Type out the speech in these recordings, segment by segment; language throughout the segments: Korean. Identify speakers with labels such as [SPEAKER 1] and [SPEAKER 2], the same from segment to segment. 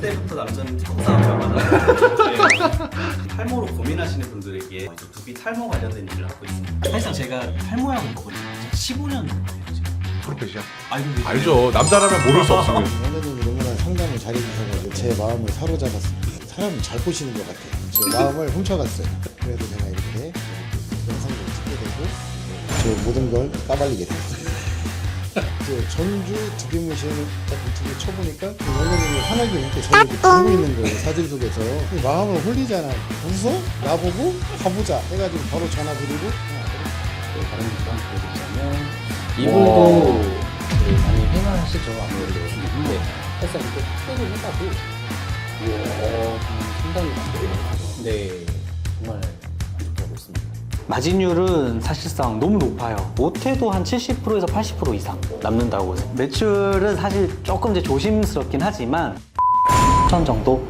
[SPEAKER 1] 30대부터 남자는 뚜껑 싸움이라고 하잖아요. 네. 탈모로 고민하시는 분들에게 두피 탈모 관련된 일을 하고 있습니다. 사실상 제가 탈모약을 먹은 지 15년 정도 돼요 지금.
[SPEAKER 2] 프로페시야?
[SPEAKER 1] 알고 계세요?
[SPEAKER 2] 알죠. 남자라면 모를 수 없습니다.
[SPEAKER 3] 원장님이 너무나 상담을 잘해주셔서 제 마음을 사로잡았습니다. 사람을 잘 보시는 것 같아요. 제 마음을 훔쳐갔어요. 그래도 제가 이렇게 영상을 찍게 되고 제 모든 걸 까발리게 됐어요. 전주 두피문신을 딱 유튜브에 쳐보니까 원장님이 환하게 이렇게 저를 이렇게 보고 있는 거예요. 사진 속에서 마음을 홀리잖아. 웃어? 나보고 가보자 해가지고 바로 전화 드리고
[SPEAKER 4] 다른 분과 보여드리자면 이분도 많이 해마하시죠. 아무래도 근데 살짝 이렇게 팩을 해봐도 상당히 많고 네 정말 만족하고 있습니다. 마진율은 사실상 너무 높아요. 못해도 한 70%에서 80% 이상 남는다고. 매출은 사실 조금 이제 조심스럽긴 하지만 1000 정도?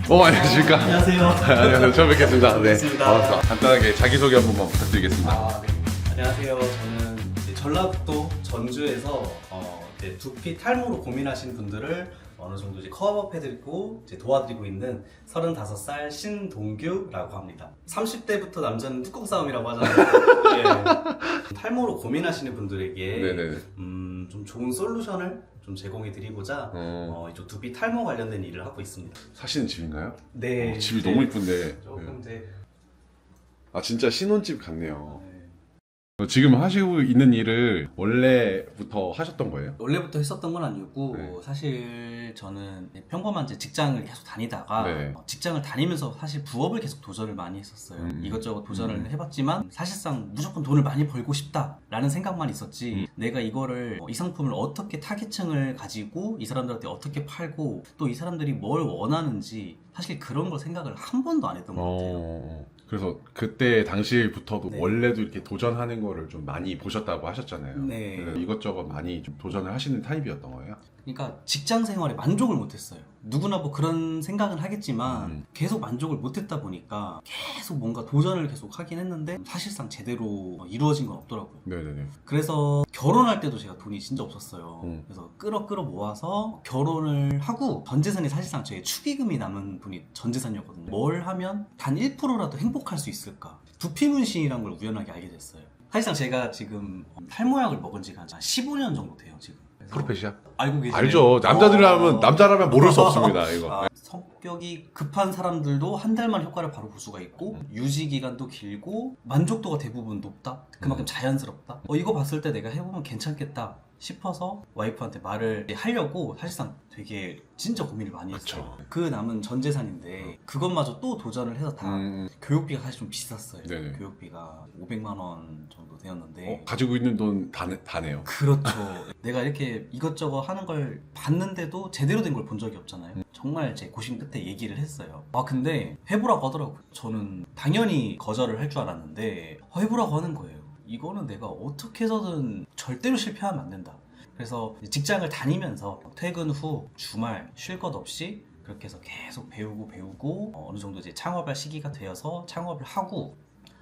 [SPEAKER 2] 안녕하십니까.
[SPEAKER 1] 안녕하세요.
[SPEAKER 2] 안녕하세요. 처음 뵙겠습니다. 네.
[SPEAKER 1] 반갑습니다.
[SPEAKER 2] 반갑습니다. 간단하게 자기소개 한 번만 부탁드리겠습니다.
[SPEAKER 1] 네. 안녕하세요. 저는 이제 전라북도 전주에서 이제 두피 탈모로 고민하시는 분들을 어느 정도 이제 커버해드리고 이제 도와드리고 있는 35살 신동규라고 합니다. 30대부터 남자는 뚜껑 싸움이라고 하잖아요. 네. 탈모로 고민하시는 분들에게
[SPEAKER 2] 네네.
[SPEAKER 1] 좀 좋은 솔루션을 좀 제공해드리고자 이쪽 두피 탈모 관련된 일을 하고 있습니다.
[SPEAKER 2] 사시는 집인가요?
[SPEAKER 1] 네.
[SPEAKER 2] 집이
[SPEAKER 1] 네.
[SPEAKER 2] 너무 이쁜데.
[SPEAKER 1] 조금 이제
[SPEAKER 2] 아 진짜 신혼집 같네요. 지금 하시고 있는 일을 원래부터 하셨던 거예요?
[SPEAKER 1] 원래부터 했었던 건 아니었고
[SPEAKER 2] 네.
[SPEAKER 1] 사실 저는 평범한 이제 직장을 계속 다니다가
[SPEAKER 2] 네.
[SPEAKER 1] 직장을 다니면서 사실 부업을 계속 도전을 많이 했었어요. 이것저것 도전을 해봤지만 사실상 무조건 돈을 많이 벌고 싶다라는 생각만 있었지 내가 이거를 이 상품을 어떻게 타겟층을 가지고 이 사람들한테 어떻게 팔고 또 이 사람들이 뭘 원하는지 사실 그런 걸 생각을 한 번도 안 했던 것 같아요.
[SPEAKER 2] 그래서 그때 당시부터도
[SPEAKER 1] 네.
[SPEAKER 2] 원래도 이렇게 도전하는 거를 좀 많이 보셨다고 하셨잖아요.
[SPEAKER 1] 네.
[SPEAKER 2] 그래서 이것저것 많이 좀 도전을 하시는 타입이었던 거예요?
[SPEAKER 1] 그러니까 직장 생활에 만족을 못했어요. 누구나 뭐 그런 생각은 하겠지만 계속 만족을 못했다 보니까 계속 뭔가 도전을 계속 하긴 했는데 사실상 제대로 이루어진 건 없더라고요.
[SPEAKER 2] 네네네.
[SPEAKER 1] 그래서 결혼할 때도 제가 돈이 진짜 없었어요. 그래서 끌어 모아서 결혼을 하고 전 재산이 사실상 제 축의금이 남은 분이 전 재산이었거든요. 뭘 하면 단 1%라도 행복할 수 있을까? 두피문신이란 걸 우연하게 알게 됐어요. 사실상 제가 지금 탈모약을 먹은 지가 한 15년 정도 돼요 지금.
[SPEAKER 2] 프로페시야?
[SPEAKER 1] 알고 계시네요.
[SPEAKER 2] 알죠. 남자라면 모를 수 없습니다. 이거.
[SPEAKER 1] 성격이 급한 사람들도 한 달만 효과를 바로 볼 수가 있고 유지 기간도 길고 만족도가 대부분 높다. 그만큼 자연스럽다. 이거 봤을 때 내가 해보면 괜찮겠다 싶어서 와이프한테 말을 하려고 사실상 되게 진짜 고민을 많이 했어요.
[SPEAKER 2] 그쵸.
[SPEAKER 1] 그 남은 전 재산인데 그것마저 또 도전을 해서 다 교육비가 사실 좀 비쌌어요.
[SPEAKER 2] 네네.
[SPEAKER 1] 교육비가 500만 원 정도 되었는데
[SPEAKER 2] 가지고 있는 돈 다 내요.
[SPEAKER 1] 그렇죠. 내가 이렇게 이것저것 하는 걸 봤는데도 제대로 된 걸 본 적이 없잖아요. 정말 제 고심 끝에 얘기를 했어요. 근데 해보라고 하더라고요. 저는 당연히 거절을 할 줄 알았는데 해보라고 하는 거예요. 이거는 내가 어떻게 해서든 절대로 실패하면 안 된다. 그래서 직장을 다니면서 퇴근 후 주말 쉴 것 없이 그렇게 해서 계속 배우고 어느 정도 이제 창업할 시기가 되어서 창업을 하고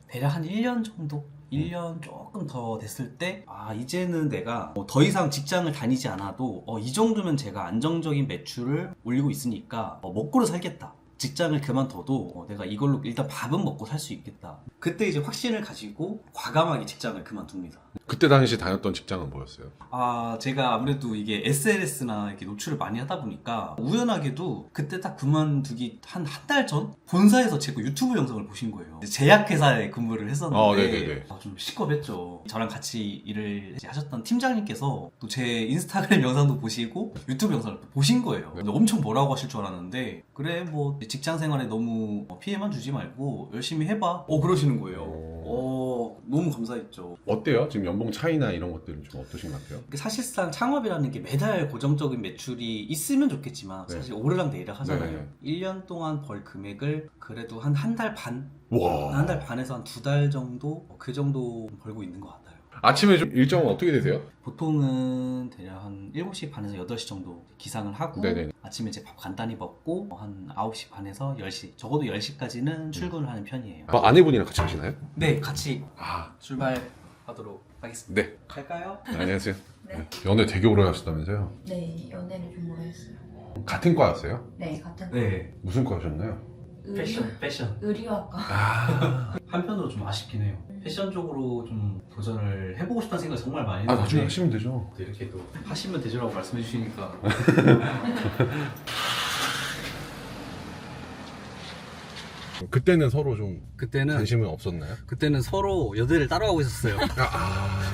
[SPEAKER 1] 대략 한 1년 정도? 1년 조금 더 됐을 때 이제는 내가 더 이상 직장을 다니지 않아도 이 정도면 제가 안정적인 매출을 올리고 있으니까 먹고를 살겠다. 직장을 그만둬도 내가 이걸로 일단 밥은 먹고 살 수 있겠다. 그때 이제 확신을 가지고 과감하게 직장을 그만둡니다.
[SPEAKER 2] 그때 당시 다녔던 직장은 뭐였어요?
[SPEAKER 1] 제가 아무래도 이게 SNS나 이렇게 노출을 많이 하다 보니까 우연하게도 그때 딱 그만두기 한 달 전? 본사에서 제 거 유튜브 영상을 보신 거예요. 제약회사에 근무를 했었는데 좀 시겁했죠. 저랑 같이 일을 하셨던 팀장님께서 또 제 인스타그램 영상도 보시고 유튜브 영상을 또 보신 거예요. 근데 엄청 뭐라고 하실 줄 알았는데 그래 뭐 직장 생활에 너무 피해만 주지 말고 열심히 해봐. 그러시는 거예요. 너무 감사했죠.
[SPEAKER 2] 어때요? 지금 연봉 차이나 이런 것들은 좀 어떠신 것 같아요?
[SPEAKER 1] 사실상 창업이라는 게 매달 고정적인 매출이 있으면 좋겠지만 사실 오르락내리락 하잖아요. 1년 동안 벌 금액을 그래도 한 달 반? 한 달 반에서 한 2달 정도? 그 정도 벌고 있는 것 같아요.
[SPEAKER 2] 아침에 좀 일정은 어떻게 되세요?
[SPEAKER 1] 보통은 대략 한 7시 반에서 8시 정도 기상을 하고
[SPEAKER 2] 네네.
[SPEAKER 1] 아침에 이제 밥 간단히 먹고 한 9시 반에서 10시 적어도 10시까지는 출근을 하는 편이에요.
[SPEAKER 2] 아내분이랑 같이 하시나요?
[SPEAKER 1] 네, 같이
[SPEAKER 2] 아,
[SPEAKER 1] 출발 하도록 하겠습니다.
[SPEAKER 2] 네.
[SPEAKER 1] 갈까요?
[SPEAKER 2] 안녕하세요.
[SPEAKER 5] 네.
[SPEAKER 2] 연애 되게 오래 하셨다면서요?
[SPEAKER 5] 네, 연애를 좀 오래 했어요.
[SPEAKER 2] 같은 과였어요?
[SPEAKER 5] 네, 같은
[SPEAKER 1] 네.
[SPEAKER 2] 무슨 과셨나요?
[SPEAKER 1] 패션.
[SPEAKER 5] 의류학과.
[SPEAKER 2] 아,
[SPEAKER 1] 한편으로 좀 아쉽긴 해요. 패션 쪽으로 좀 도전을 해보고 싶다는 생각을 정말 많이 했는데
[SPEAKER 2] 나중에 하시면 되죠.
[SPEAKER 1] 또 이렇게 또 하시면 되죠라고 말씀해 주시니까
[SPEAKER 2] 그때는 서로 좀
[SPEAKER 4] 그때는
[SPEAKER 2] 관심은 없었나요?
[SPEAKER 4] 그때는 서로 여대를 따라가고 있었어요.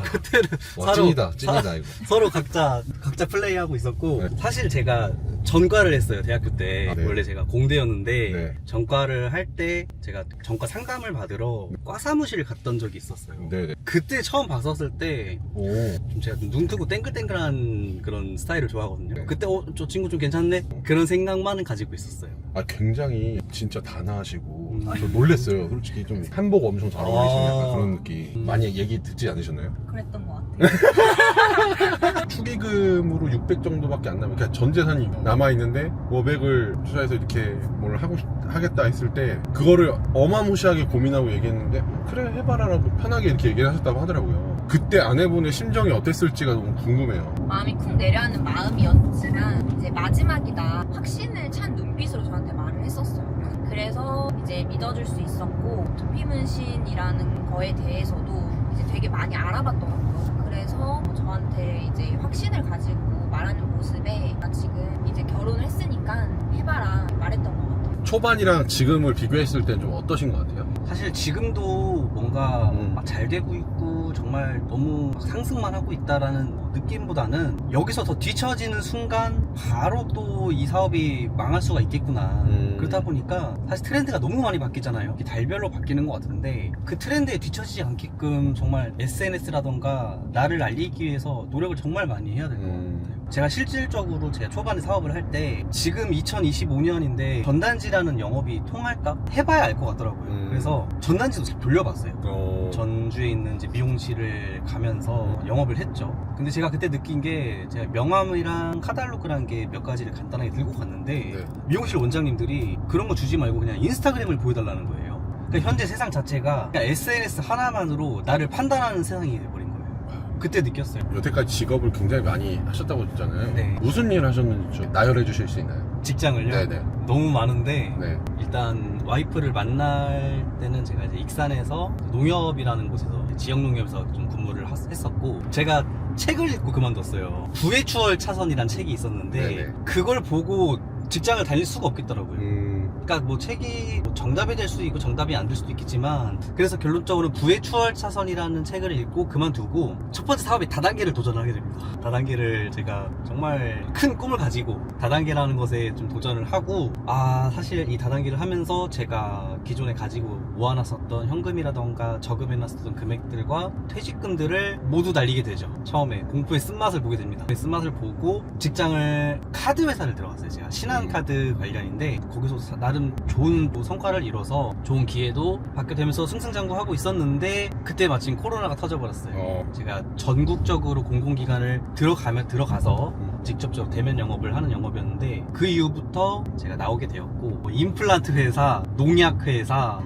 [SPEAKER 4] 그때는
[SPEAKER 2] 와, 찐이다 이거.
[SPEAKER 4] 서로 각자 플레이하고 있었고
[SPEAKER 2] 네.
[SPEAKER 4] 사실 제가 전과를 했어요 대학교 때.
[SPEAKER 2] 아, 네.
[SPEAKER 4] 원래 제가 공대였는데
[SPEAKER 2] 네.
[SPEAKER 4] 전과를 할 때 제가 전과 상담을 받으러 과 사무실을 갔던 적이 있었어요.
[SPEAKER 2] 네네.
[SPEAKER 4] 그때 처음 봤었을 때
[SPEAKER 2] 오.
[SPEAKER 4] 좀 제가 눈 크고 땡글땡글한 그런 스타일을 좋아하거든요.
[SPEAKER 2] 네.
[SPEAKER 4] 그때 저 친구 좀 괜찮네? 그런 생각만은 가지고 있었어요.
[SPEAKER 2] 아, 굉장히 진짜 단아하시고
[SPEAKER 4] 음.
[SPEAKER 2] 저 놀랬어요. 솔직히 좀 한복 엄청 잘 어울리시는 약간 그런 느낌.
[SPEAKER 4] 음.
[SPEAKER 2] 많이 얘기 듣지 않으셨나요?
[SPEAKER 5] 그랬던 것 같아요.
[SPEAKER 2] 축의금으로 600 정도밖에 안 남은, 그러니까 전 재산이 남아 있는데 500을 투자해서 이렇게 뭘 하겠다 했을 때 그거를 어마무시하게 고민하고 얘기했는데 그래 해봐라라고 편하게 이렇게 얘기를 하셨다고 하더라고요. 그때 아내분의 심정이 어땠을지가 너무 궁금해요.
[SPEAKER 5] 마음이 쿵 내려앉는 마음이었지만 이제 마지막이다 확신을 찬 눈빛으로 저한테 말을 했었어요. 그래서 이제 믿어줄 수 있었고 두피문신이라는 거에 대해서도 이제 되게 많이 알아봤던 것 같아요. 그래서 저한테 이제 확신을 가지고 말하는 모습에 나 지금 이제 결혼을 했으니까 해봐라 말했던 것 같아요.
[SPEAKER 2] 초반이랑 지금을 비교했을 땐 좀 어떠신 것 같아요?
[SPEAKER 4] 사실 지금도 뭔가
[SPEAKER 2] 음.
[SPEAKER 4] 막 잘 되고 있고 정말 너무 상승만 하고 있다라는 느낌보다는 여기서 더 뒤처지는 순간 바로 또 이 사업이 망할 수가 있겠구나. 그러다 보니까 사실 트렌드가 너무 많이 바뀌잖아요. 이게 달별로 바뀌는 것 같은데 그 트렌드에 뒤처지지 않게끔 정말 SNS라던가 나를 알리기 위해서 노력을 정말 많이 해야 될 것 같아요. 제가 실질적으로 제가 초반에 사업을 할 때 지금 2025년인데 전단지라는 영업이 통할까? 해봐야 알 것 같더라고요. 그래서 전단지도 잘 돌려봤어요. 전주에 있는 이제 미용실을 가면서 영업을 했죠. 근데 제가 그때 느낀 게 제가 명함이랑 카탈로그라는 게 몇 가지를 간단하게 들고 갔는데
[SPEAKER 2] 네.
[SPEAKER 4] 미용실 원장님들이 그런 거 주지 말고 그냥 인스타그램을 보여달라는 거예요. 그러니까 현재 세상 자체가 그냥 SNS 하나만으로 나를 판단하는 세상이 돼버린 거예요. 그때 느꼈어요.
[SPEAKER 2] 여태까지 직업을 굉장히 많이 하셨다고 했잖아요.
[SPEAKER 4] 네.
[SPEAKER 2] 무슨 일 하셨는지 좀 나열해 주실 수 있나요?
[SPEAKER 4] 직장을요?
[SPEAKER 2] 네네.
[SPEAKER 4] 너무 많은데
[SPEAKER 2] 네.
[SPEAKER 4] 일단 와이프를 만날 때는 제가 이제 익산에서 농협이라는 곳에서 지역농협에서 좀 근무를 했었고 제가 책을 읽고 그만뒀어요. 부의 추월 차선이란 책이 있었는데
[SPEAKER 2] 네네.
[SPEAKER 4] 그걸 보고 직장을 다닐 수가 없겠더라고요. 그러니까 뭐 책이 뭐 정답이 될 수도 있고 정답이 안 될 수도 있겠지만 그래서 결론적으로 부의 추월 차선이라는 책을 읽고 그만두고 첫 번째 사업이 다단계를 도전하게 됩니다. 다단계를 제가 정말 큰 꿈을 가지고 다단계라는 것에 좀 도전을 하고 사실 이 다단계를 하면서 제가 기존에 가지고 모아놨었던 현금이라던가 저금해놨었던 금액들과 퇴직금들을 모두 날리게 되죠. 처음에 공포의 쓴맛을 보게 됩니다. 쓴맛을 보고 직장을 카드 회사를 들어갔어요. 제가 신한카드 관련인데 거기서 나름 좋은 성과를 이뤄서 좋은 기회도 받게 되면서 승승장구하고 있었는데 그때 마침 코로나가 터져버렸어요. 제가 전국적으로 공공기관을 들어가서 직접적으로 대면 영업을 하는 영업이었는데 그 이후부터 제가 나오게 되었고 뭐 임플란트 회사, 농약 회사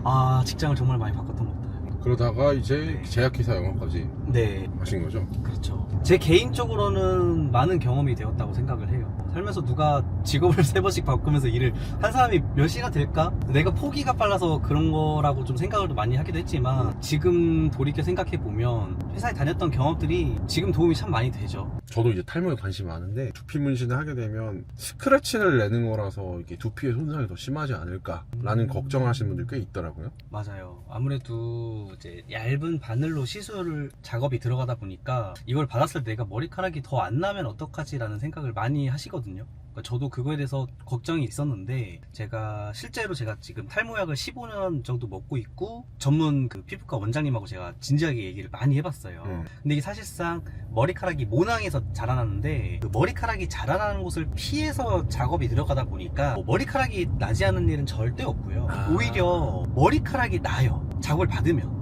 [SPEAKER 4] 직장을 정말 많이 바꿨던 것 같아요.
[SPEAKER 2] 그러다가 이제 제약회사 영업까지
[SPEAKER 4] 네,
[SPEAKER 2] 하신 거죠?
[SPEAKER 4] 그렇죠. 제 개인적으로는 많은 경험이 되었다고 생각을 해요. 살면서 누가 직업을 3번씩 바꾸면서 일을 한 사람이 몇 시간 될까? 내가 포기가 빨라서 그런 거라고 좀 생각을 많이 하기도 했지만 지금 돌이켜 생각해보면 회사에 다녔던 경험들이 지금 도움이 참 많이 되죠.
[SPEAKER 2] 저도 이제 탈모에 관심이 많은데 두피 문신을 하게 되면 스크래치를 내는 거라서 이게 두피의 손상이 더 심하지 않을까라는 걱정하시는 분들 꽤 있더라고요.
[SPEAKER 4] 맞아요. 아무래도 이제 얇은 바늘로 시술 작업이 들어가다 보니까 이걸 받았을 때 내가 머리카락이 더 안 나면 어떡하지라는 생각을 많이 하시거든요. 그러니까 저도 그거에 대해서 걱정이 있었는데 실제로 제가 지금 탈모약을 15년 정도 먹고 있고 전문 그 피부과 원장님하고 제가 진지하게 얘기를 많이 해봤어요. 근데 이게 사실상 머리카락이 모낭에서 자라나는데 그 머리카락이 자라나는 곳을 피해서 작업이 들어가다 보니까 머리카락이 나지 않는 일은 절대 없고요. 오히려 머리카락이 나요. 작업을 받으면.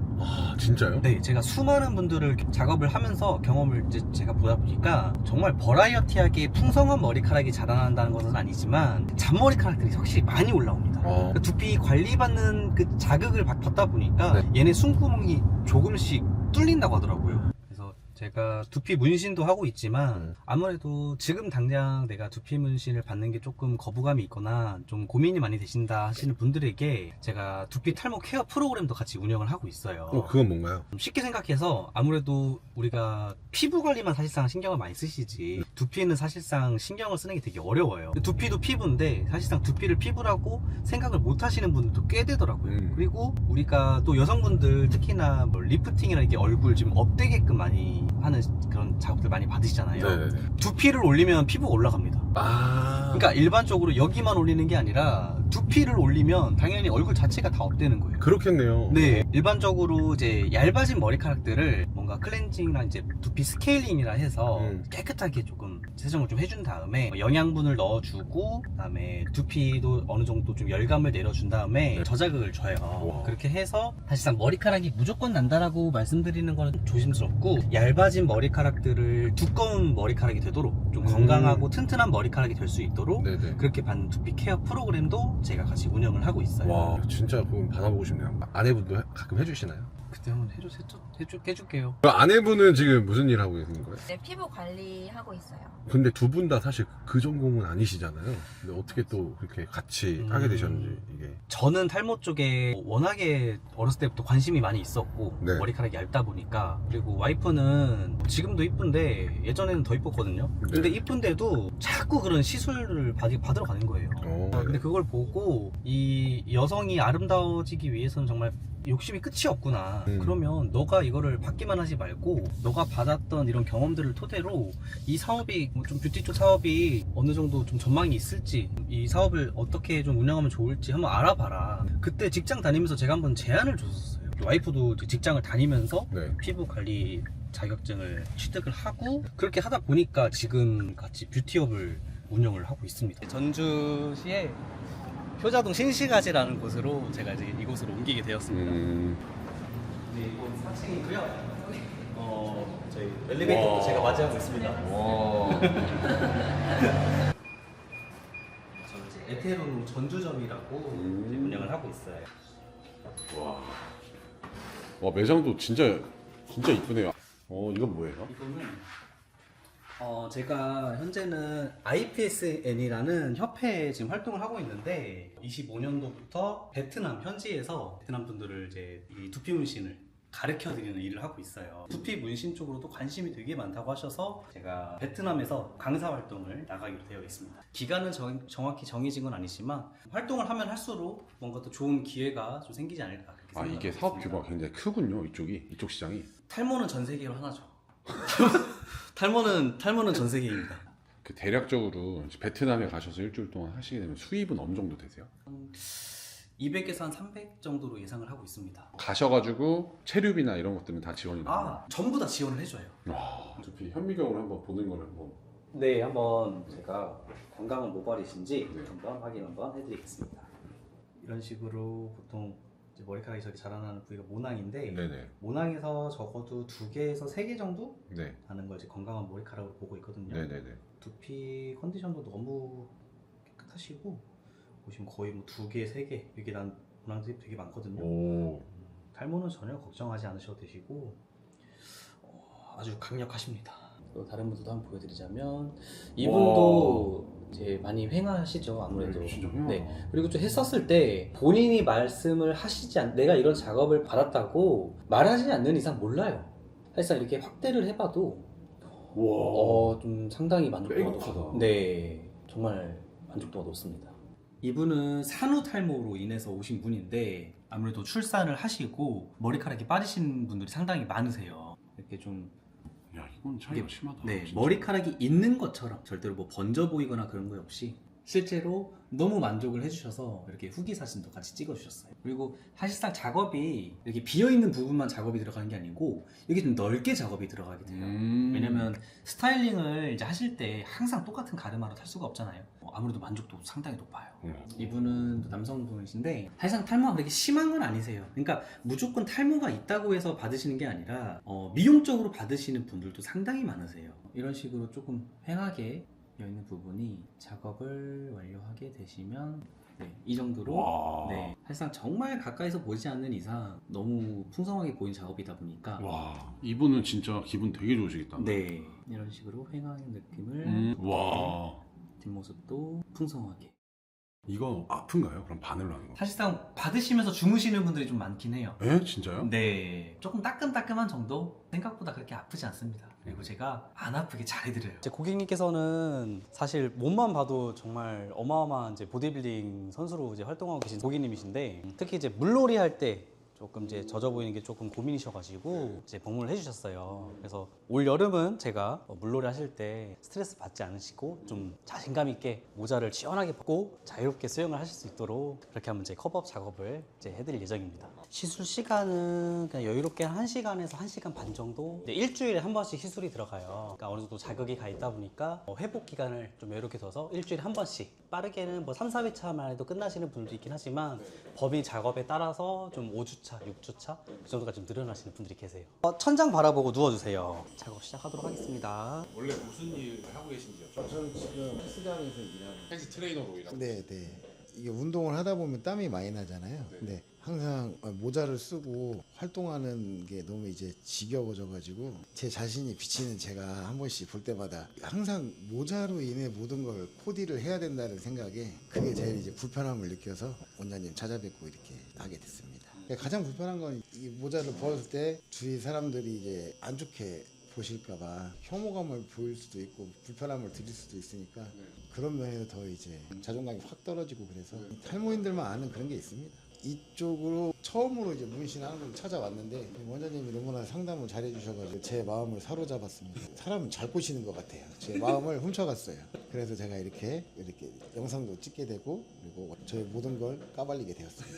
[SPEAKER 2] 진짜요?
[SPEAKER 4] 네, 제가 수많은 분들을 작업을 하면서 경험을 이제 제가 보다 보니까 정말 버라이어티하게 풍성한 머리카락이 자라난다는 것은 아니지만 잔머리카락들이 확실히 많이 올라옵니다. 그러니까 두피 관리받는 그 자극을 받다 보니까
[SPEAKER 2] 네.
[SPEAKER 4] 얘네 숨구멍이 조금씩
[SPEAKER 1] 뚫린다고 하더라고요. 그래서 제가 두피 문신도 하고 있지만 아무래도 지금 당장 내가 두피 문신을 받는 게 조금 거부감이 있거나 좀 고민이 많이 되신다 하시는 분들에게 제가 두피 탈모 케어 프로그램도 같이 운영을 하고 있어요.
[SPEAKER 2] 그건 뭔가요?
[SPEAKER 1] 좀 쉽게 생각해서 아무래도 우리가 피부 관리만 사실상 신경을 많이 쓰시지 두피는 사실상 신경을 쓰는 게 되게 어려워요. 두피도 피부인데 사실상 두피를 피부라고 생각을 못 하시는 분들도 꽤 되더라고요. 그리고 우리가 또 여성분들 특히나 뭐 리프팅이나 이렇게 얼굴 좀 업되게끔 많이 하는 그런 작업들 많이 받으시잖아요.
[SPEAKER 2] 네네네.
[SPEAKER 1] 두피를 올리면 피부가 올라갑니다. 그러니까 일반적으로 여기만 올리는 게 아니라 두피를 올리면 당연히 얼굴 자체가 다 업되는 거예요.
[SPEAKER 2] 그렇겠네요.
[SPEAKER 1] 네, 일반적으로 이제 얇아진 머리카락들을 뭔가 클렌징이나 이제 두피 스케일링이라 해서 깨끗하게 조금 세정을 좀 해준 다음에 영양분을 넣어주고 그다음에 두피도 어느 정도 좀 열감을 내려준 다음에 저자극을 줘요.
[SPEAKER 2] 와.
[SPEAKER 1] 그렇게 해서 사실상 머리카락이 무조건 난다라고 말씀드리는 거는 조심스럽고 얇아진 머리카락들을 두꺼운 머리카락이 되도록 좀 건강하고 튼튼한 머리카락이 될 수 있도록
[SPEAKER 2] 네네.
[SPEAKER 1] 그렇게 받는 두피 케어 프로그램도 제가 같이 운영을 하고 있어요.
[SPEAKER 2] 와, 진짜 그건 받아보고 싶네요. 아내분도 가끔 해주시나요?
[SPEAKER 1] 그때 한번 해줄게요.
[SPEAKER 2] 그 아내분은 지금 무슨 일 하고 계신 거예요?
[SPEAKER 5] 네, 피부 관리하고 있어요.
[SPEAKER 2] 근데 두 분 다 사실 그 전공은 아니시잖아요. 근데 어떻게 또 그렇게 같이 하게 되셨는지 이게.
[SPEAKER 1] 저는 탈모 쪽에 워낙에 어렸을 때부터 관심이 많이 있었고
[SPEAKER 2] 네.
[SPEAKER 1] 머리카락이 얇다 보니까 그리고 와이프는 지금도 이쁜데 예전에는 더 이뻤거든요. 근데
[SPEAKER 2] 네.
[SPEAKER 1] 이쁜데도 자꾸 그런 시술을 받으러 가는 거예요. 근데 그걸 보고 이 여성이 아름다워지기 위해서는 정말 욕심이 끝이 없구나. 그러면 너가 이거를 받기만 하지 말고 너가 받았던 이런 경험들을 토대로 이 사업이 좀 뷰티 쪽 사업이 어느 정도 좀 전망이 있을지 이 사업을 어떻게 좀 운영하면 좋을지 한번 알아봐라. 그때 직장 다니면서 제가 한번 제안을 줬었어요. 와이프도 이제 직장을 다니면서
[SPEAKER 2] 네.
[SPEAKER 1] 피부 관리 자격증을 취득을 하고 그렇게 하다 보니까 지금 같이 뷰티업을 운영을 하고 있습니다. 전주시에 효자동 신시가지라는 곳으로 제가 이제 이곳으로 옮기게 되었습니다. 네, 이곳 4층이고요. 저희 엘리베이터도 제가 맞이하고 있습니다. 저 이제 에테론 전주점이라고 이제 운영을 하고 있어요.
[SPEAKER 2] 와, 매장도 진짜 이쁘네요. 이건 뭐예요?
[SPEAKER 1] 이거는 제가 현재는 IPSN이라는 협회에 지금 활동을 하고 있는데 25년도부터 베트남 현지에서 베트남 분들을 이제 이 두피 문신을 가르쳐 드리는 일을 하고 있어요. 두피 문신 쪽으로도 관심이 되게 많다고 하셔서 제가 베트남에서 강사 활동을 나가기로 되어 있습니다. 기간은 정확히 정해진 건 아니지만 활동을 하면 할수록 뭔가 또 좋은 기회가 좀 생기지 않을까 그렇게 생각하고
[SPEAKER 2] 이게 사업
[SPEAKER 1] 있습니다.
[SPEAKER 2] 규모가 굉장히 크군요. 이쪽 시장이.
[SPEAKER 1] 탈모는 전 세계로 하나죠. 탈모는 전 세계입니다.
[SPEAKER 2] 그 대략적으로 베트남에 가셔서 일주일 동안 하시게 되면 수입은 어느 정도 되세요?
[SPEAKER 1] 200에서 한 300 정도로 예상을 하고 있습니다.
[SPEAKER 2] 가셔가지고 체류비나 이런 것들은 다 지원이 나요.
[SPEAKER 1] 전부 다 지원을 해줘요.
[SPEAKER 2] 와, 두피 현미경을 한번 보는 거를 한번.
[SPEAKER 1] 네, 한번 제가 건강은 모발이신지 한번 확인 한번 해드리겠습니다. 이런 식으로 보통 이제 머리카락이 저기 자라나는 부위가 모낭인데
[SPEAKER 2] 네네.
[SPEAKER 1] 모낭에서 적어도 2개에서 3개 정도
[SPEAKER 2] 네.
[SPEAKER 1] 나는 걸 이제 건강한 머리카락으로 보고 있거든요.
[SPEAKER 2] 네네네.
[SPEAKER 1] 두피 컨디션도 너무 깨끗하시고 보시면 거의 뭐 2개, 3개 이렇게 난 모낭들이 되게 많거든요.
[SPEAKER 2] 오.
[SPEAKER 1] 탈모는 전혀 걱정하지 않으셔도 되시고 아주 강력하십니다. 또 다른 분들도 한번 보여드리자면 이분도 이제 많이 횡하시죠 아무래도.
[SPEAKER 2] 네, 진짜 횡하다.
[SPEAKER 1] 네. 그리고 좀 했었을 때 본인이 말씀을 하시지 내가 이런 작업을 받았다고 말하지 않는 이상 몰라요. 사실상 이렇게 확대를 해봐도
[SPEAKER 2] 와.
[SPEAKER 1] 좀 상당히 만족도가
[SPEAKER 2] 빼곡하다.
[SPEAKER 1] 높고 네 정말 만족도가 높습니다. 이분은 산후 탈모로 인해서 오신 분인데 아무래도 출산을 하시고 머리카락이 빠지신 분들이 상당히 많으세요. 이렇게 좀
[SPEAKER 2] 야, 이건 차이가 심하다.
[SPEAKER 1] 네,
[SPEAKER 2] 진짜.
[SPEAKER 1] 머리카락이 있는 것처럼 절대로 뭐 번져 보이거나 그런 거 없이 실제로 너무 만족을 해주셔서 이렇게 후기 사진도 같이 찍어주셨어요. 그리고 사실상 작업이 이렇게 비어있는 부분만 작업이 들어가는 게 아니고 여기 좀 넓게 작업이 들어가게 돼요. 왜냐면 스타일링을 이제 하실 때 항상 똑같은 가르마로 탈 수가 없잖아요. 아무래도 만족도 상당히 높아요. 이분은 또 남성분이신데 사실상 탈모가 그렇게 심한 건 아니세요. 그러니까 무조건 탈모가 있다고 해서 받으시는 게 아니라 미용적으로 받으시는 분들도 상당히 많으세요. 이런 식으로 조금 휑하게 비어있는 부분이 작업을 완료하게 되시면
[SPEAKER 4] 네, 이 정도로
[SPEAKER 2] 와.
[SPEAKER 4] 네, 사실상 정말 가까이서 보지 않는 이상 너무 풍성하게 보이는 작업이다 보니까
[SPEAKER 2] 와, 이분은 진짜 기분 되게 좋으시겠다.
[SPEAKER 4] 네, 이런 식으로 횡하는 느낌을
[SPEAKER 2] 와.
[SPEAKER 4] 뒷모습도 풍성하게.
[SPEAKER 2] 이거 아픈가요? 그럼 바늘로 하는 거?
[SPEAKER 1] 사실상 받으시면서 주무시는 분들이 좀 많긴 해요.
[SPEAKER 2] 에? 진짜요?
[SPEAKER 1] 네, 조금 따끔따끔한 정도? 생각보다 그렇게 아프지 않습니다. 그리고 제가 안 아프게 잘 해드려요.
[SPEAKER 4] 제 고객님께서는 사실 몸만 봐도 정말 어마어마한 이제 보디빌딩 선수로 이제 활동하고 계신 고객님이신데, 특히 이제 물놀이 할 때 조금 이제 젖어 보이는 게 조금 고민이셔가지고 이제 방문을 해주셨어요. 그래서 올 여름은 제가 물놀이 하실 때 스트레스 받지 않으시고 좀 자신감 있게 모자를 시원하게 벗고 자유롭게 수영을 하실 수 있도록 그렇게 한번 이제 컵업 작업을 이제 해드릴 예정입니다. 시술 시간은 그냥 여유롭게 한 1시간에서 1시간 반 정도. 이제 일주일에 한 번씩 시술이 들어가요. 그러니까 어느 정도 자극이 가 있다 보니까 회복 기간을 좀 여유롭게 둬서 일주일에 한 번씩, 빠르게는 뭐 3, 4회차만 해도 끝나시는 분들도 있긴 하지만 범위 작업에 따라서 좀 5주차, 6주차 그 정도가 좀 늘어나시는 분들이 계세요. 천장 바라보고 누워주세요. 작업 시작하도록 하겠습니다.
[SPEAKER 2] 원래 무슨 일 하고 계신지요?
[SPEAKER 3] 저는 지금 헬스장에서 일하는.
[SPEAKER 2] 헬스 트레이너로 일하고.
[SPEAKER 3] 네. 이게 운동을 하다 보면 땀이 많이 나잖아요.
[SPEAKER 2] 네.
[SPEAKER 3] 근데 항상 모자를 쓰고 활동하는 게 너무 이제 지겨워져가지고 제 자신이 비치는 제가 한 번씩 볼 때마다 항상 모자로 인해 모든 걸 코디를 해야 된다는 생각에 그게 제일 이제 불편함을 느껴서 원장님 찾아뵙고 이렇게 하게 됐습니다. 가장 불편한 건 이 모자를 벗을 때 주위 사람들이 이제 안 좋게 보실까봐 혐오감을 보일 수도 있고 불편함을 드릴 수도 있으니까 그런 면에서 더 이제 자존감이 확 떨어지고 그래서 탈모인들만 아는 그런 게 있습니다. 이쪽으로 처음으로 이제 문신하는 걸 찾아왔는데 원장님이 너무나 상담을 잘해 주셔가지고 제 마음을 사로잡았습니다. 사람은 잘 꼬시는 것 같아요. 제 마음을 훔쳐갔어요. 그래서 제가 이렇게 영상도 찍게 되고 그리고 저의 모든 걸 까발리게 되었습니다.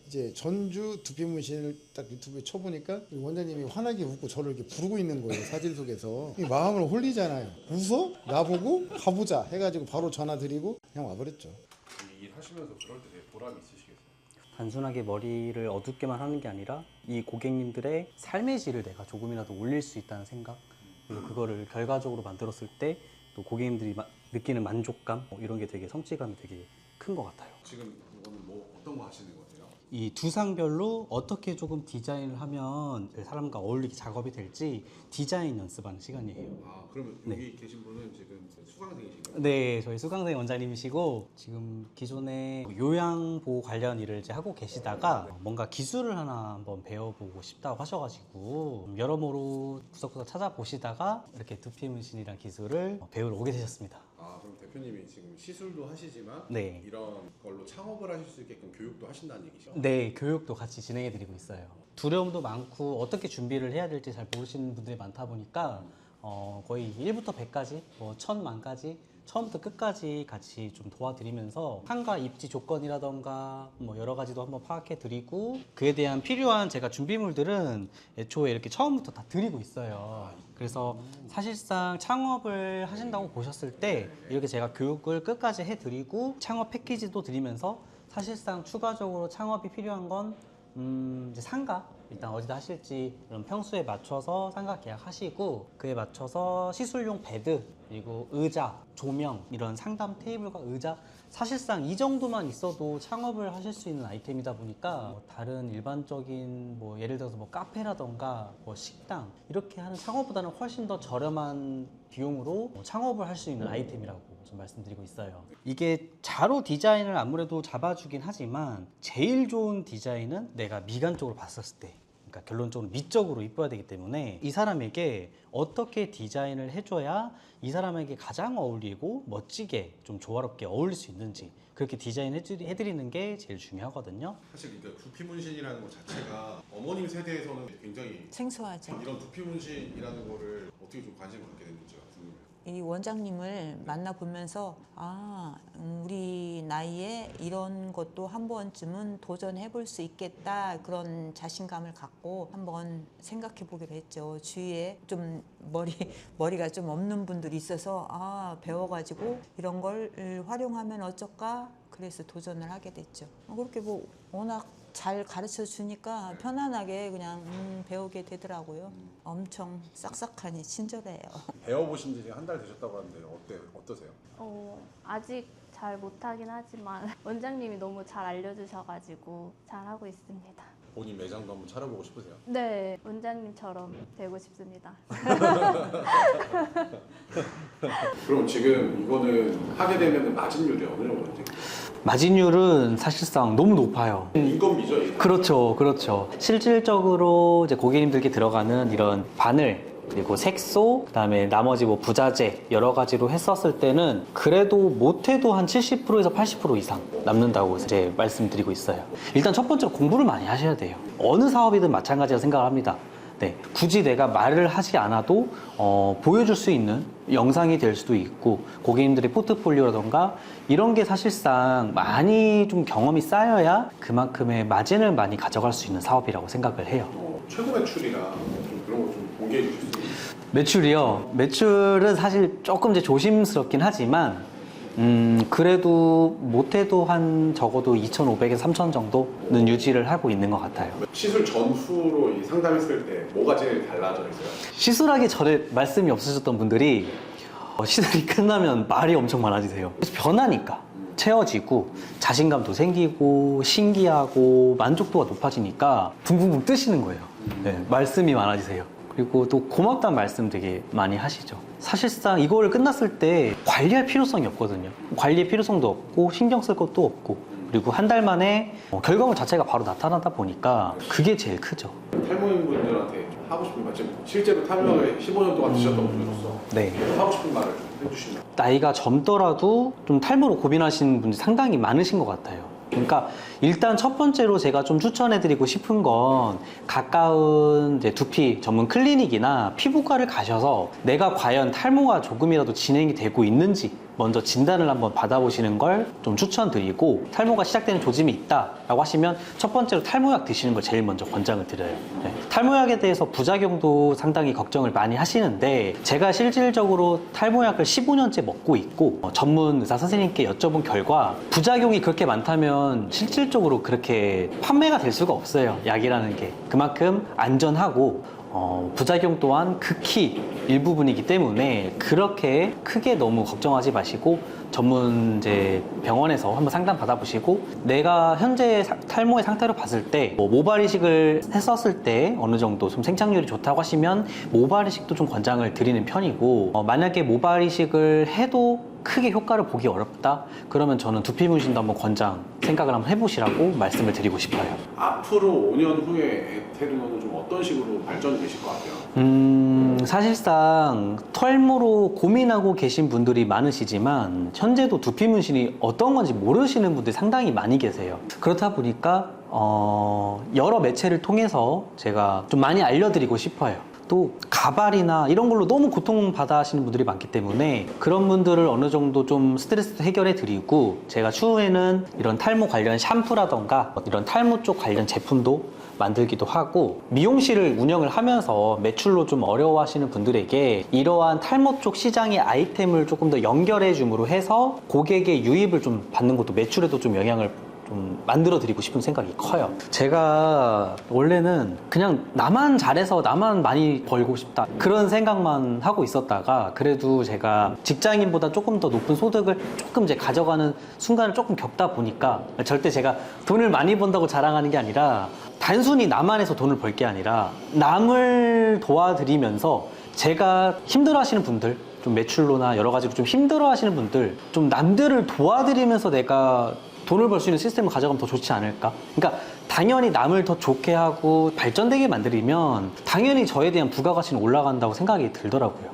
[SPEAKER 3] 이제 전주 두피 문신을 딱 유튜브에 쳐보니까 원장님이 환하게 웃고 저를 이렇게 부르고 있는 거예요. 사진 속에서. 이 마음을 홀리잖아요. 웃어? 나보고 가보자 해가지고 바로 전화 드리고 그냥 와버렸죠.
[SPEAKER 2] 일 하시면서 그럴 때 되게 보람이 있으시겠어요?
[SPEAKER 4] 단순하게 머리를 어둡게만 하는 게 아니라 이 고객님들의 삶의 질을 내가 조금이라도 올릴 수 있다는 생각, 그리고 그거를 결과적으로 만들었을 때 또 고객님들이 느끼는 만족감, 이런 게 되게 성취감이 되게 큰 것 같아요.
[SPEAKER 2] 지금 이거는 뭐 어떤 거 하시는 거세요?
[SPEAKER 4] 이 두상별로 어떻게 조금 디자인을 하면 사람과 어울리게 작업이 될지 디자인 연습하는 시간이에요.
[SPEAKER 2] 아, 그러면 여기 계신 분은 지금 수강생이신가요?
[SPEAKER 4] 네, 저희 수강생 원장님이시고 지금 기존에 요양보호 관련 일을 이제 하고 계시다가 뭔가 기술을 하나 한번 배워보고 싶다고 하셔가지고 여러모로 구석구석 찾아보시다가 이렇게 두피 문신이란 기술을 배우러 오게 되셨습니다.
[SPEAKER 2] 아, 그럼 대표님이 지금 시술도 하시지만
[SPEAKER 4] 네.
[SPEAKER 2] 이런 걸로 창업을 하실 수 있게끔 교육도 하신다는 얘기죠?
[SPEAKER 4] 네, 교육도 같이 진행해드리고 있어요. 두려움도 많고 어떻게 준비를 해야 될지 잘 모르시는 분들이 많다 보니까 거의 1부터 100까지, 뭐 1000만까지 처음부터 끝까지 같이 좀 도와드리면서 상가 입지 조건이라던가 뭐 여러 가지도 한번 파악해 드리고 그에 대한 필요한 제가 준비물들은 애초에 이렇게 처음부터 다 드리고 있어요. 그래서 사실상 창업을 하신다고 보셨을 때 이렇게 제가 교육을 끝까지 해 드리고 창업 패키지도 드리면서 사실상 추가적으로 창업이 필요한 건 이제 상가 일단 어디다 하실지 그런 평수에 맞춰서 상가 계약하시고 그에 맞춰서 시술용 베드 그리고 의자, 조명 이런 상담 테이블과 의자 사실상 이 정도만 있어도 창업을 하실 수 있는 아이템이다 보니까 뭐 다른 일반적인 뭐 예를 들어서 뭐 카페라던가 뭐 식당 이렇게 하는 창업보다는 훨씬 더 저렴한 비용으로 창업을 할 수 있는 아이템이라고 좀 말씀드리고 있어요. 이게 자로 디자인을 아무래도 잡아주긴 하지만 제일 좋은 디자인은 내가 미간적으로 봤었을 때 그러니까 결론적으로 미적으로 이뻐야 되기 때문에 이 사람에게 어떻게 디자인을 해줘야 이 사람에게 가장 어울리고 멋지게 좀 조화롭게 어울릴 수 있는지 그렇게 디자인 해드리는 게 제일 중요하거든요.
[SPEAKER 2] 사실 그러니까 두피 문신이라는 것 자체가 어머님 세대에서는 굉장히
[SPEAKER 6] 생소하죠.
[SPEAKER 2] 이런 두피 문신이라는 거를 어떻게 좀 관심을 갖게 됐는지가 궁금해요.
[SPEAKER 6] 이 원장님을 만나보면서 우리 나이에 이런 것도 한 번쯤은 도전해 볼 수 있겠다 그런 자신감을 갖고 한번 생각해 보기로 했죠. 주위에 좀 머리가 좀 없는 분들이 있어서 배워가지고 이런 걸 활용하면 어쩔까 그래서 도전을 하게 됐죠. 그렇게 뭐 워낙 잘 가르쳐 주니까 편안하게 그냥 배우게 되더라고요. 엄청 싹싹하니 친절해요.
[SPEAKER 2] 배워보신 지 한 달 되셨다고 하는데 어떠세요?
[SPEAKER 7] 아직 잘 못하긴 하지만 원장님이 너무 잘 알려주셔가지고 잘하고 있습니다.
[SPEAKER 2] 본인 매장도 한번 차려보고 싶으세요?
[SPEAKER 7] 네, 원장님처럼 되고 싶습니다.
[SPEAKER 2] 그럼 지금 이거는 하게 되면 마진율이 어느 정도 되죠?
[SPEAKER 4] 마진율은 사실상 너무 높아요.
[SPEAKER 2] 인건비죠? 이게?
[SPEAKER 4] 그렇죠, 그렇죠. 실질적으로 이제 고객님들께 들어가는 이런 바늘, 그리고 색소, 그다음에 나머지 뭐 부자재 여러 가지로 했었을 때는 그래도 못해도 한 70%에서 80% 이상 남는다고 이제 말씀드리고 있어요. 일단 첫 번째로 공부를 많이 하셔야 돼요. 어느 사업이든 마찬가지라 생각을 합니다. 네, 굳이 내가 말을 하지 않아도 보여줄 수 있는 영상이 될 수도 있고 고객님들의 포트폴리오라던가 이런 게 사실상 많이 좀 경험이 쌓여야 그만큼의 마진을 많이 가져갈 수 있는 사업이라고 생각을 해요.
[SPEAKER 2] 최고 매출이나 좀 그런 거 좀 공개해 주실 수 있어요?
[SPEAKER 4] 매출이요? 매출은 사실 조금 이제 조심스럽긴 하지만 그래도 못해도 한 적어도 2,500에서 3,000 정도는 유지를 하고 있는 것 같아요.
[SPEAKER 2] 시술 전후로 이 상담했을 때 뭐가 제일 달라져 있어요?
[SPEAKER 4] 시술하기 전에 말씀이 없으셨던 분들이 시술이 끝나면 말이 엄청 많아지세요. 변하니까 채워지고 자신감도 생기고 신기하고 만족도가 높아지니까 붕붕붕 뜨시는 거예요. 네, 말씀이 많아지세요. 그리고 또 고맙다는 말씀 되게 많이 하시죠. 사실상 이거를 끝났을 때 관리할 필요성이 없거든요. 관리의 필요성도 없고 신경 쓸 것도 없고 그리고 한 달 만에 결과물 자체가 바로 나타나다 보니까 그게 제일 크죠.
[SPEAKER 2] 탈모인 분들한테 하고 싶은 말, 지금 실제로 탈모를 15년 동안 드셨던 분으로서
[SPEAKER 4] 네.
[SPEAKER 2] 하고 싶은 말을 좀 해주시면.
[SPEAKER 4] 나이가 젊더라도 좀 탈모로 고민하시는 분들이 상당히 많으신 것 같아요. 그러니까 일단 첫 번째로 제가 좀 추천해드리고 싶은 건 가까운 이제 두피 전문 클리닉이나 피부과를 가셔서 내가 과연 탈모가 조금이라도 진행이 되고 있는지 먼저 진단을 한번 받아보시는 걸 좀 추천드리고 탈모가 시작되는 조짐이 있다라고 하시면 첫 번째로 탈모약 드시는 걸 제일 먼저 권장을 드려요. 네. 탈모약에 대해서 부작용도 상당히 걱정을 많이 하시는데 제가 실질적으로 탈모약을 15년째 먹고 있고 전문 의사 선생님께 여쭤본 결과 부작용이 그렇게 많다면 실질적으로 그렇게 판매가 될 수가 없어요. 약이라는 게 그만큼 안전하고 부작용 또한 극히 일부분이기 때문에 그렇게 크게 너무 걱정하지 마시고 전문 이제 병원에서 한번 상담 받아보시고 내가 현재 탈모의 상태로 봤을 때 모발 이식을 했었을 때 어느 정도 좀 생착률이 좋다고 하시면 모발 이식도 좀 권장을 드리는 편이고 만약에 모발 이식을 해도 크게 효과를 보기 어렵다? 그러면 저는 두피 문신도 한번 생각을 한번 해보시라고 말씀을 드리고 싶어요.
[SPEAKER 2] 앞으로 5년 후에 에테르노는 좀 어떤 식으로 발전이 되실 것 같아요?
[SPEAKER 4] 사실상 털모로 고민하고 계신 분들이 많으시지만 현재도 두피 문신이 어떤 건지 모르시는 분들이 상당히 많이 계세요. 그렇다 보니까 여러 매체를 통해서 제가 좀 많이 알려드리고 싶어요. 또 가발이나 이런 걸로 너무 고통받아 하시는 분들이 많기 때문에 그런 분들을 어느 정도 좀 스트레스도 해결해 드리고 제가 추후에는 이런 탈모 관련 샴푸라던가 이런 탈모 쪽 관련 제품도 만들기도 하고 미용실을 운영을 하면서 매출로 좀 어려워하시는 분들에게 이러한 탈모 쪽 시장의 아이템을 조금 더 연결해 줌으로 해서 고객의 유입을 좀 받는 것도 매출에도 좀 영향을 좀 만들어 드리고 싶은 생각이 커요. 제가 원래는 그냥 나만 잘해서 나만 많이 벌고 싶다 그런 생각만 하고 있었다가 그래도 제가 직장인보다 조금 더 높은 소득을 조금 이제 가져가는 순간을 조금 겪다 보니까 절대 제가 돈을 많이 번다고 자랑하는 게 아니라 단순히 나만 해서 돈을 벌 게 아니라 남을 도와드리면서 제가 힘들어 하시는 분들 좀 매출로나 여러 가지로 좀 힘들어 하시는 분들 좀 남들을 도와드리면서 내가 돈을 벌 수 있는 시스템을 가져가면 더 좋지 않을까? 그러니까 당연히 남을 더 좋게 하고 발전되게 만들면 당연히 저에 대한 부가가치는 올라간다고 생각이 들더라고요.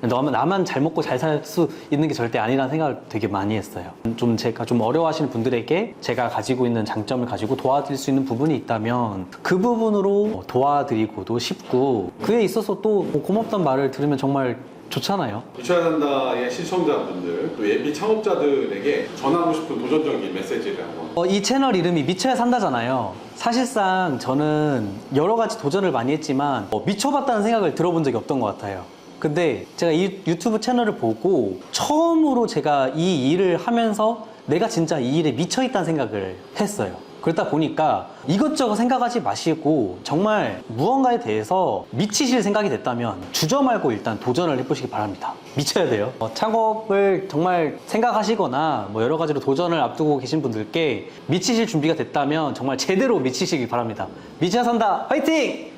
[SPEAKER 4] 나만 잘 먹고 잘 살 수 있는 게 절대 아니라는 생각을 되게 많이 했어요. 좀 제가 좀 어려워하시는 분들에게 제가 가지고 있는 장점을 가지고 도와드릴 수 있는 부분이 있다면 그 부분으로 도와드리고도 싶고 그에 있어서 또 고맙다는 말을 들으면 정말 좋잖아요.
[SPEAKER 2] 미쳐야 한다의 시청자분들 또 예비 창업자들에게 전하고 싶은 도전적인 메시지를 한번.
[SPEAKER 4] 이 채널 이름이 미쳐야 산다잖아요. 사실상 저는 여러 가지 도전을 많이 했지만 미쳐봤다는 생각을 들어본 적이 없던 것 같아요. 근데 제가 이 유튜브 채널을 보고 처음으로 제가 이 일을 하면서 내가 진짜 이 일에 미쳐있다는 생각을 했어요. 그러다 보니까 이것저것 생각하지 마시고 정말 무언가에 대해서 미치실 생각이 됐다면 주저 말고 일단 도전을 해보시기 바랍니다. 미쳐야 돼요. 창업을 정말 생각하시거나 뭐 여러 가지로 도전을 앞두고 계신 분들께 미치실 준비가 됐다면 정말 제대로 미치시기 바랍니다. 미쳐야 산다 화이팅!